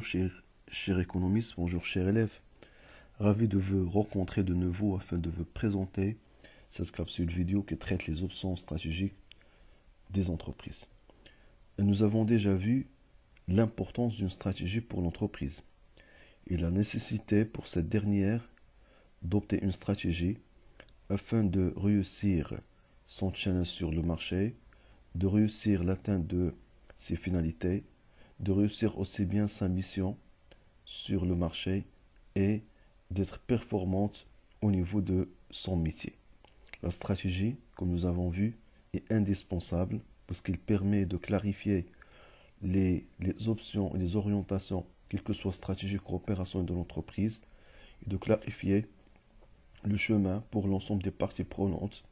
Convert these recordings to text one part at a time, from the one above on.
cher économiste, bonjour cher élève. Ravi de vous rencontrer de nouveau afin de vous présenter cette capsule vidéo qui traite les options stratégiques des entreprises. Et nous avons déjà vu l'importance d'une stratégie pour l'entreprise et la nécessité pour cette dernière d'opter une stratégie afin de réussir son challenge sur le marché, de réussir l'atteinte de ses finalités, de réussir aussi bien sa mission sur le marché et d'être performante au niveau de son métier. La stratégie, comme nous avons vu, est indispensable parce qu'il permet de clarifier les options et les orientations, quelle que soit stratégique ou opérationnelle de l'entreprise, et de clarifier le chemin pour l'ensemble des parties prenantes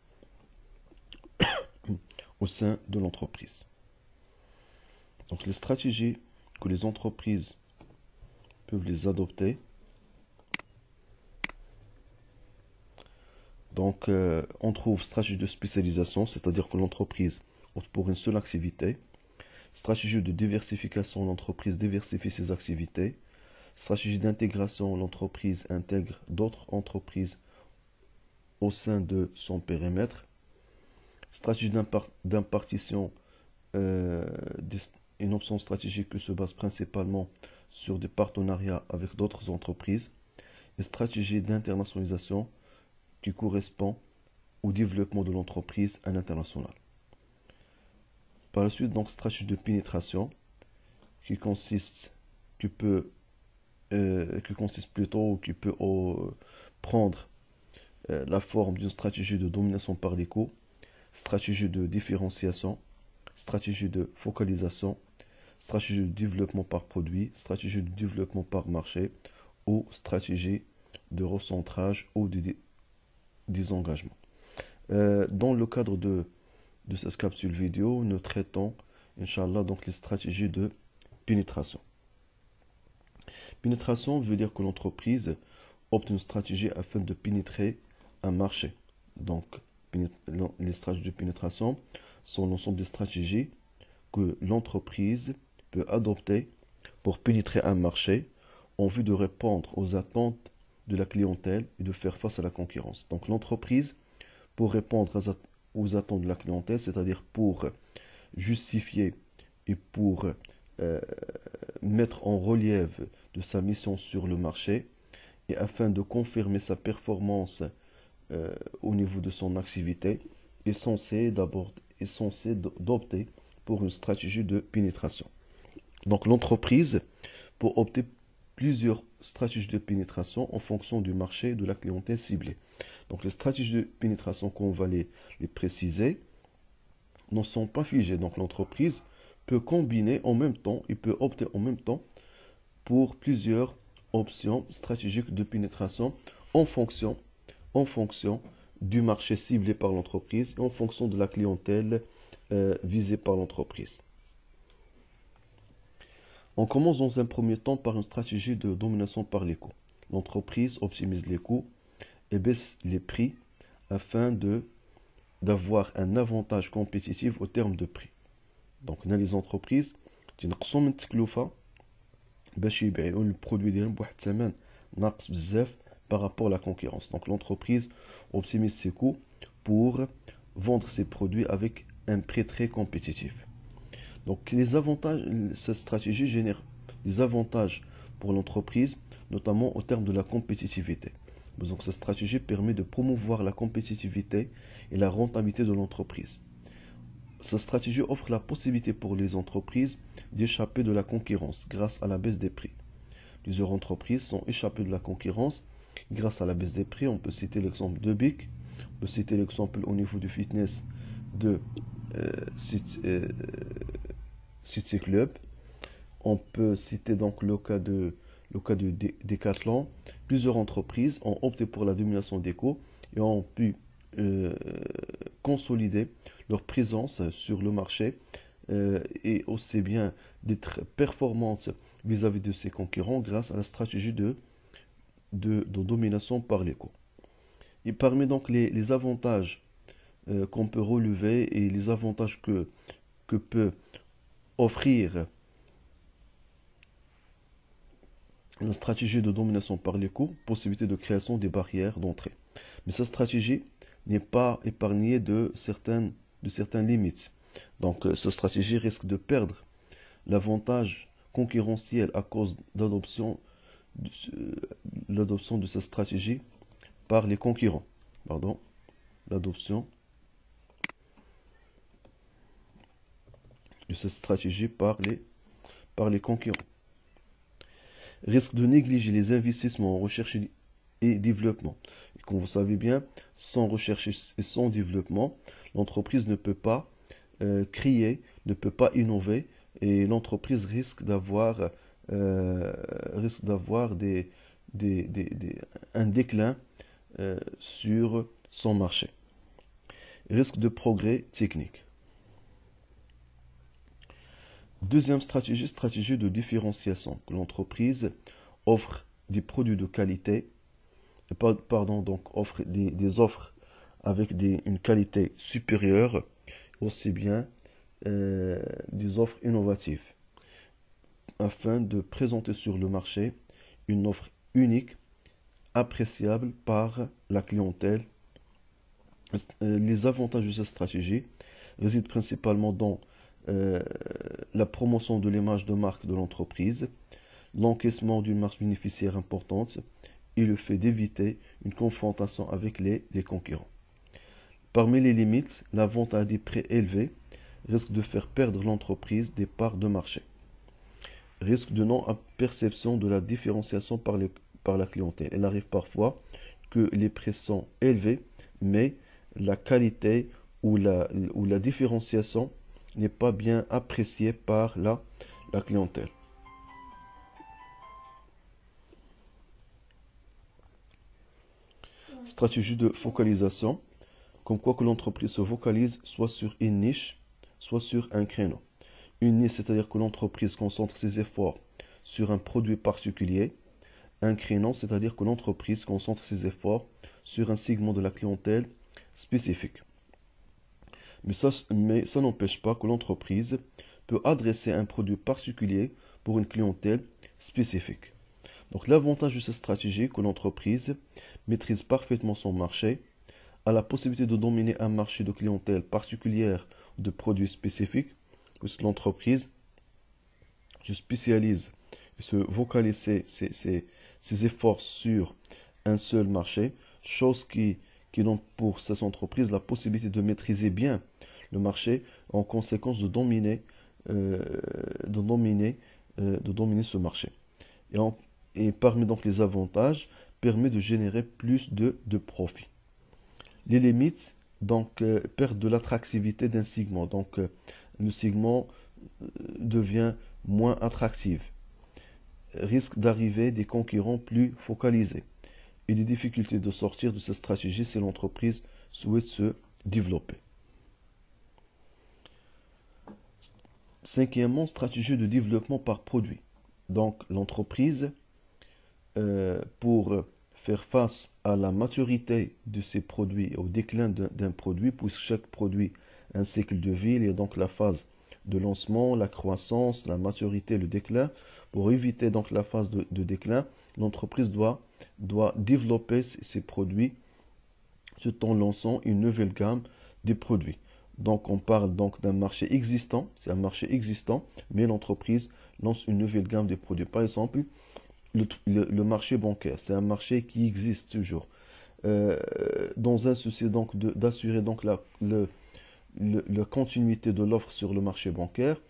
au sein de l'entreprise. Donc les stratégies que les entreprises peuvent les adopter. Donc on trouve stratégie de spécialisation, c'est-à-dire que l'entreprise opte pour une seule activité. Stratégie de diversification, l'entreprise diversifie ses activités. Stratégie d'intégration, l'entreprise intègre d'autres entreprises au sein de son périmètre. Stratégie d'impartition, une option stratégique qui se base principalement sur des partenariats avec d'autres entreprises. Et stratégie d'internationalisation qui correspond au développement de l'entreprise à l'international. Par la suite, donc, stratégie de pénétration qui consiste prendre la forme d'une stratégie de domination par les coûts, stratégie de différenciation, stratégie de focalisation, stratégie de développement par produit, stratégie de développement par marché ou stratégie de recentrage ou de désengagement. Dans le cadre de cette capsule vidéo, nous traitons, Inch'Allah, donc les stratégies de pénétration. Pénétration veut dire que l'entreprise opte une stratégie afin de pénétrer un marché. Donc, les stratégies de pénétration sont l'ensemble des stratégies que l'entreprise peut adopter pour pénétrer un marché en vue de répondre aux attentes de la clientèle et de faire face à la concurrence. Donc, l'entreprise, pour répondre aux attentes de la clientèle, c'est-à-dire pour justifier et pour mettre en relief de sa mission sur le marché et afin de confirmer sa performance au niveau de son activité, est censé d'opter pour une stratégie de pénétration. Donc l'entreprise peut opter plusieurs stratégies de pénétration en fonction du marché et de la clientèle ciblée. Donc les stratégies de pénétration, qu'on va les préciser, ne sont pas figées. Donc l'entreprise peut combiner en même temps, il peut opter en même temps pour plusieurs options stratégiques de pénétration en fonction du marché ciblé par l'entreprise et en fonction de la clientèle visée par l'entreprise. On commence dans un premier temps par une stratégie de domination par les coûts. L'entreprise optimise les coûts et baisse les prix afin d'avoir un avantage compétitif au terme de prix. Donc, on a les entreprises qui نقصوا من التكلفة باش يبيعوا البرودوي ديالهم بواحد الثمن ناقص بزاف par rapport à la concurrence. Donc, l'entreprise optimise ses coûts pour vendre ses produits avec un prix très compétitif. Donc, les avantages, cette stratégie génère des avantages pour l'entreprise, notamment au terme de la compétitivité. Donc, cette stratégie permet de promouvoir la compétitivité et la rentabilité de l'entreprise. Cette stratégie offre la possibilité pour les entreprises d'échapper de la concurrence grâce à la baisse des prix. Plusieurs entreprises sont échappées de la concurrence grâce à la baisse des prix. On peut citer l'exemple de BIC, on peut citer l'exemple au niveau du fitness de City Club. On peut citer donc le cas de Decathlon. Plusieurs entreprises ont opté pour la domination des coûts et ont pu consolider leur présence sur le marché et aussi bien d'être performantes vis-à-vis de ses concurrents grâce à la stratégie de domination par les coûts. Et parmi donc les avantages qu'on peut relever et les avantages que peut offrir La stratégie de domination par les coûts, possibilité de création des barrières d'entrée. Mais cette stratégie n'est pas épargnée de certaines limites. Donc, cette stratégie risque de perdre l'avantage concurrentiel à cause l'adoption de cette stratégie par les concurrents. Pardon, l'adoption de cette stratégie par les concurrents. Risque de négliger les investissements en recherche et développement. Et comme vous savez bien, sans recherche et sans développement, l'entreprise ne peut pas créer, ne peut pas innover, et l'entreprise risque d'avoir un déclin sur son marché. Risque de progrès technique. Deuxième stratégie de différenciation, que l'entreprise offre des produits de qualité, donc offre des offres avec une qualité supérieure, aussi bien des offres innovatives, afin de présenter sur le marché une offre unique, appréciable par la clientèle. Les avantages de cette stratégie résident principalement dans la promotion de l'image de marque de l'entreprise, l'encaissement d'une marge bénéficiaire importante et le fait d'éviter une confrontation avec les concurrents. Parmi les limites, la vente à des prix élevés risque de faire perdre l'entreprise des parts de marché. Risque de non-perception de la différenciation par la clientèle. Il arrive parfois que les prix sont élevés, mais la qualité ou la différenciation n'est pas bien appréciée par la clientèle. Stratégie de focalisation, comme quoi que l'entreprise se focalise soit sur une niche, soit sur un créneau. Une niche, c'est-à-dire que l'entreprise concentre ses efforts sur un produit particulier. Un créneau, c'est-à-dire que l'entreprise concentre ses efforts sur un segment de la clientèle spécifique. Mais ça n'empêche pas que l'entreprise peut adresser un produit particulier pour une clientèle spécifique. Donc l'avantage de cette stratégie, que l'entreprise maîtrise parfaitement son marché, a la possibilité de dominer un marché de clientèle particulière de produits spécifiques, puisque l'entreprise se spécialise et se vocalise ses efforts sur un seul marché, chose qui donne pour cette entreprise la possibilité de maîtriser bien le marché, en conséquence de dominer ce marché. Et parmi donc les avantages, permet de générer plus de profit. Les limites, donc, perte de l'attractivité d'un segment. Donc, le segment devient moins attractif. Risque d'arriver des concurrents plus focalisés. Et des difficultés de sortir de cette stratégie si l'entreprise souhaite se développer. Cinquièmement, stratégie de développement par produit. Donc, l'entreprise, pour faire face à la maturité de ces produits, au déclin d'un produit, puisque chaque produit a un cycle de vie, il y a donc la phase de lancement, la croissance, la maturité, le déclin. Pour éviter donc la phase de déclin, l'entreprise doit développer ces produits tout en lançant une nouvelle gamme de produits. Donc on parle donc d'un marché existant, c'est un marché existant, mais l'entreprise lance une nouvelle gamme de produits. Par exemple, le marché bancaire, c'est un marché qui existe toujours. Dans un souci donc d'assurer donc la continuité de l'offre sur le marché bancaire,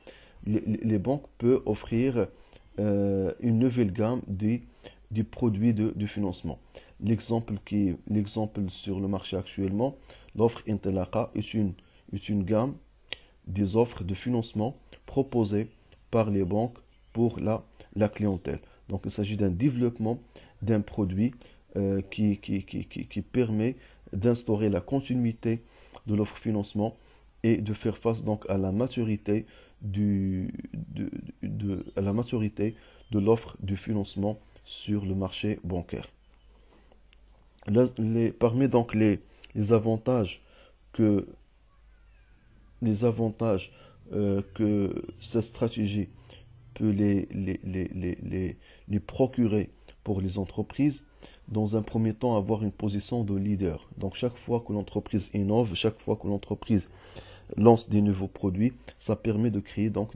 les banques peuvent offrir une nouvelle gamme des produits de financement. L'exemple sur le marché actuellement, l'offre Intelaqa est une gamme des offres de financement proposées par les banques pour la clientèle. Donc il s'agit d'un développement d'un produit qui permet d'instaurer la continuité de l'offre financement et de faire face donc à la maturité de l'offre de financement sur le marché bancaire. Parmi donc les avantages que que cette stratégie peut les procurer pour les entreprises. Dans un premier temps, avoir une position de leader. Donc chaque fois que l'entreprise innove, chaque fois que l'entreprise lance des nouveaux produits, ça permet de créer donc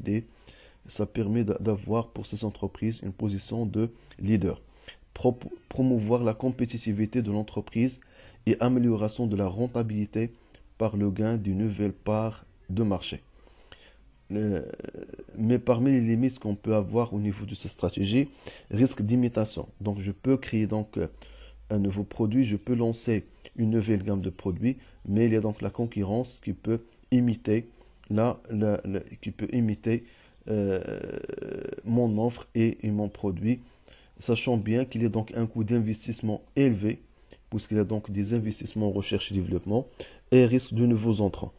ça permet d'avoir pour ces entreprises une position de leader. Promouvoir la compétitivité de l'entreprise et amélioration de la rentabilité par le gain d'une nouvelle part de marché. Mais parmi les limites qu'on peut avoir au niveau de ces stratégies, risque d'imitation. Donc je peux créer donc un nouveau produit, je peux lancer une nouvelle gamme de produits, mais il y a donc la concurrence qui peut imiter qui peut imiter mon offre et mon produit, sachant bien qu'il y a donc un coût d'investissement élevé, puisqu'il y a donc des investissements en recherche et développement, et risque de nouveaux entrants.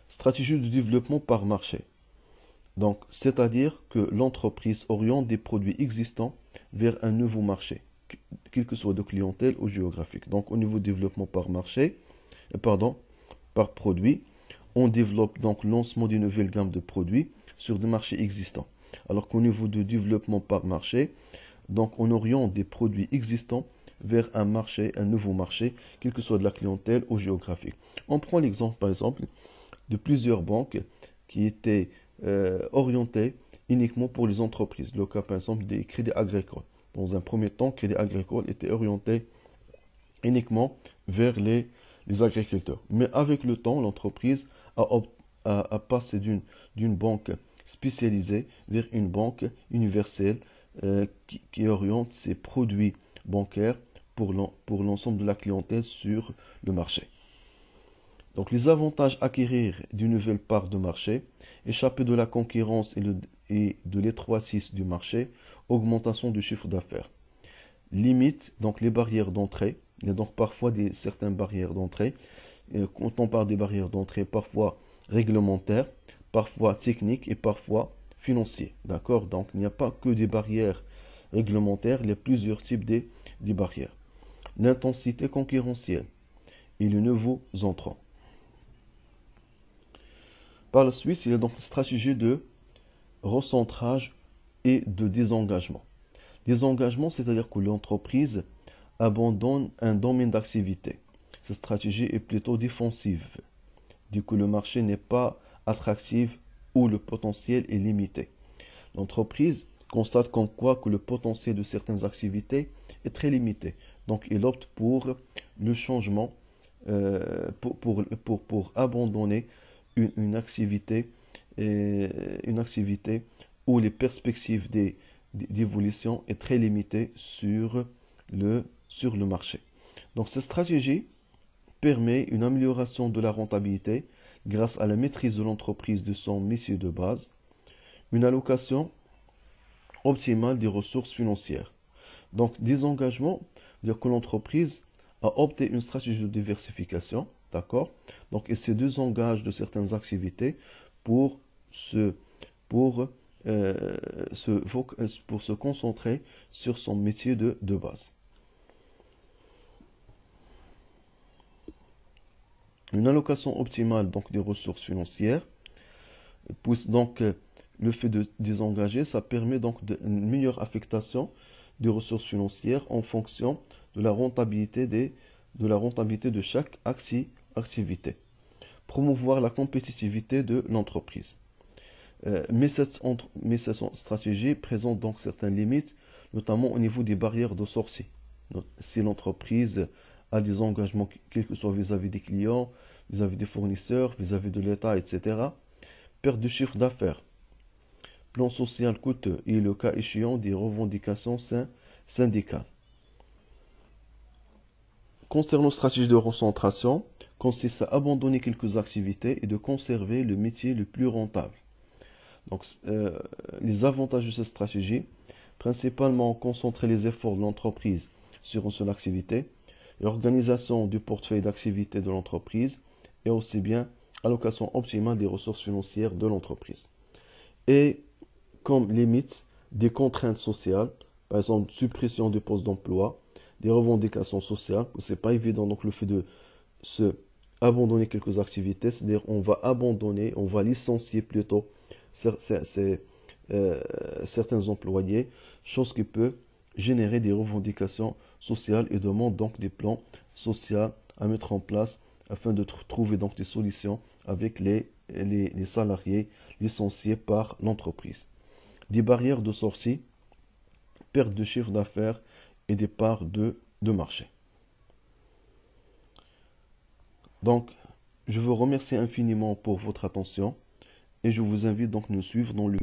Stratégie de développement par marché. Donc, c'est-à-dire que l'entreprise oriente des produits existants vers un nouveau marché, quel que soit de clientèle ou géographique. Donc, au niveau développement par marché, par produit, on développe donc le lancement d'une nouvelle gamme de produits sur des marchés existants. Alors qu'au niveau de développement par marché, donc on oriente des produits existants vers un marché, un nouveau marché, quel que soit de la clientèle ou géographique. On prend l'exemple, par exemple, de plusieurs banques qui étaient orientées uniquement pour les entreprises. Le cas, par exemple, des crédits agricoles. Dans un premier temps, Crédit Agricole était orienté uniquement vers les agriculteurs. Mais avec le temps, l'entreprise a passé d'une banque spécialisée vers une banque universelle qui oriente ses produits bancaires pour l'ensemble de la clientèle sur le marché. Donc les avantages à acquérir d'une nouvelle part de marché, échapper de la concurrence et de l'étroitesse du marché, augmentation du chiffre d'affaires. Limite donc les barrières d'entrée. Il y a donc parfois certaines barrières d'entrée. Quand on parle des barrières d'entrée, parfois réglementaires, parfois techniques et parfois financières. D'accord? Donc il n'y a pas que des barrières réglementaires, il y a plusieurs types des barrières. L'intensité concurrentielle et les nouveaux entrants. Par la suite, il y a donc une stratégie de recentrage et de désengagement. Désengagement, c'est-à-dire que l'entreprise abandonne un domaine d'activité. Cette stratégie est plutôt défensive, dit que le marché n'est pas attractif ou le potentiel est limité. L'entreprise constate comme quoi que le potentiel de certaines activités est très limité. Donc, il opte pour le changement, pour abandonner une activité où les perspectives d'évolution est très limitée sur le marché. Donc cette stratégie permet une amélioration de la rentabilité grâce à la maîtrise de l'entreprise de son métier de base, une allocation optimale des ressources financières. Donc des engagements, dire que l'entreprise a opté une stratégie de diversification, d'accord? Donc elle se désengage de certaines activités pour se concentrer sur son métier de base. Une allocation optimale donc des ressources financières, donc le fait de désengager, ça permet donc une meilleure affectation des ressources financières en fonction de la rentabilité de chaque activité. Promouvoir la compétitivité de l'entreprise. Mais cette stratégie présente donc certaines limites, notamment au niveau des barrières de sortie. Donc, si l'entreprise a des engagements, quels que soient vis-à-vis des clients, vis-à-vis des fournisseurs, vis-à-vis de l'État, etc. Perte de chiffre d'affaires. Plan social coûteux et le cas échéant des revendications syndicales. Concernant la stratégie de recentration, consiste à abandonner quelques activités et de conserver le métier le plus rentable. Donc, les avantages de cette stratégie, principalement concentrer les efforts de l'entreprise sur une seule activité, l'organisation du portefeuille d'activités de l'entreprise et aussi bien allocation optimale des ressources financières de l'entreprise. Et comme limite, des contraintes sociales, par exemple suppression des postes d'emploi, des revendications sociales, c'est pas évident donc le fait de abandonner quelques activités, c'est-à-dire on va licencier plutôt certains employés, chose qui peut générer des revendications sociales et demande donc des plans sociaux à mettre en place afin de trouver donc des solutions avec les salariés licenciés par l'entreprise. Des barrières de sortie, perte de chiffre d'affaires et des parts de marché. Donc, je vous remercie infiniment pour votre attention et je vous invite donc à nous suivre dans le